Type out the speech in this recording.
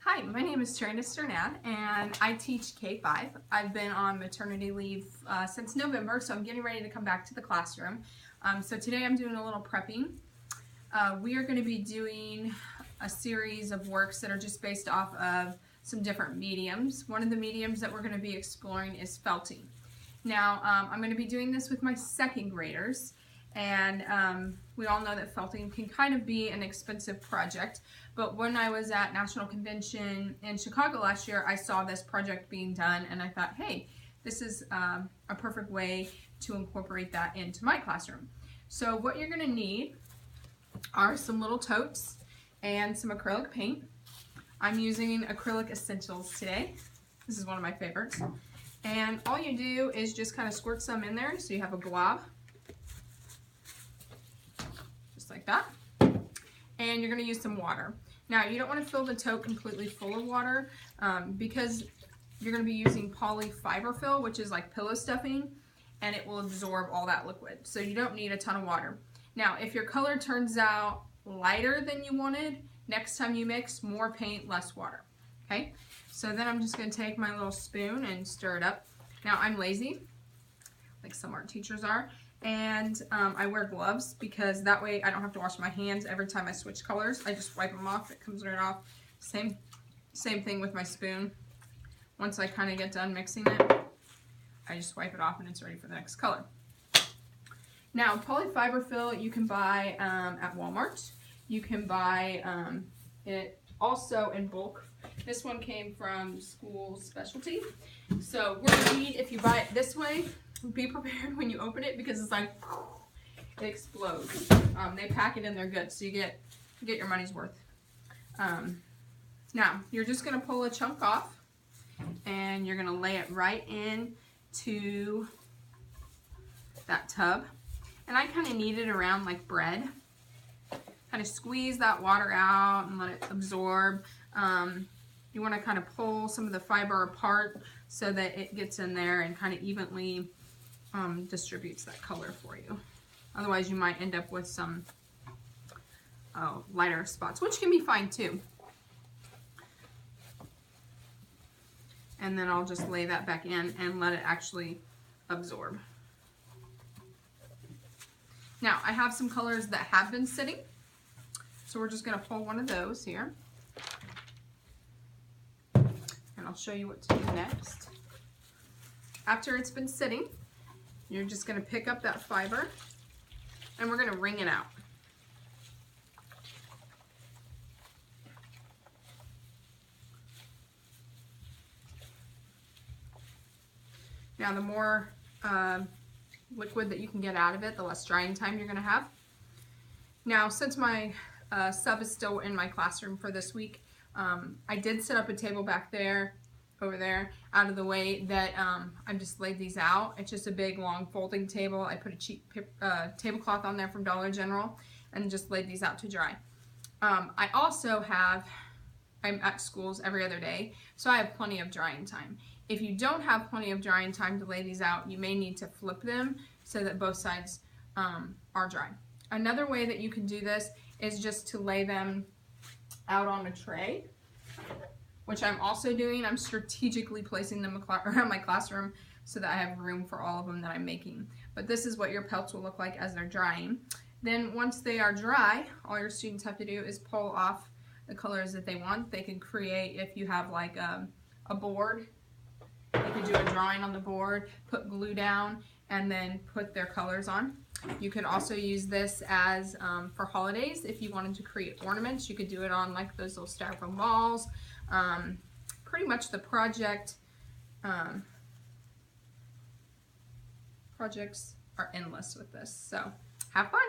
Hi, my name is Tarina Sternad and I teach K-5. I've been on maternity leave since November, so I'm getting ready to come back to the classroom. So today I'm doing a little prepping. We are going to be doing a series of works that are just based off of some different mediums. One of the mediums that we're going to be exploring is felting. Now, I'm going to be doing this with my second graders, and we all know that felting can kind of be an expensive project, but when I was at National Convention in Chicago last year, I saw this project being done, and I thought, hey, this is a perfect way to incorporate that into my classroom. So what you're going to need are some little totes and some acrylic paint. I'm using Acrylic Essentials today. This is one of my favorites. And all you do is just kind of squirt some in there so you have a blob. Just like that. And you're going to use some water. Now, you don't want to fill the tote completely full of water because you're going to be using polyfiberfill, which is like pillow stuffing, and it will absorb all that liquid. So you don't need a ton of water. Now, if your color turns out lighter than you wanted, next time you mix, more paint, less water. Okay? So then I'm just going to take my little spoon and stir it up. Now, I'm lazy, like some art teachers are, and I wear gloves because that way I don't have to wash my hands every time I switch colors. I just wipe them off. It comes right off. Same thing with my spoon. Once I kind of get done mixing it, I just wipe it off and it's ready for the next color. Now, polyfiberfill you can buy at Walmart. You can buy it also in bulk. This one came from School Specialty. So we're going to need, if you buy it this way, be prepared when you open it because it's like, it explodes. They pack it in there good, so you get your money's worth. Now, you're just going to pull a chunk off, and you're going to lay it right into that tub. And I kind of knead it around like bread. Kind of squeeze that water out and let it absorb. You want to kind of pull some of the fiber apart so that it gets in there and kind of evenly distributes that color for you. Otherwise you might end up with some lighter spots, which can be fine too. And then I'll just lay that back in and let it actually absorb. Now I have some colors that have been sitting, so we're just going to pull one of those here. And I'll show you what to do next. After it's been sitting, you're just going to pick up that fiber and we're going to wring it out. Now the more liquid that you can get out of it, the less drying time you're going to have. Now, since my sub is still in my classroom for this week, I did set up a table back there, over there, out of the way that I've just laid these out. It's just a big long folding table. I put a cheap tablecloth on there from Dollar General and just laid these out to dry. I also have, I'm at schools every other day, so I have plenty of drying time. If you don't have plenty of drying time to lay these out, you may need to flip them so that both sides are dry. Another way that you can do this is just to lay them out on a tray, which I'm also doing. I'm strategically placing them around my classroom so that I have room for all of them that I'm making. But this is what your pelts will look like as they're drying. Then once they are dry, all your students have to do is pull off the colors that they want. They can create, if you have like a board, you can do a drawing on the board, put glue down, and then put their colors on. You could also use this as for holidays. If you wanted to create ornaments, you could do it on like those little styrofoam balls. Pretty much the projects are endless with this. So have fun.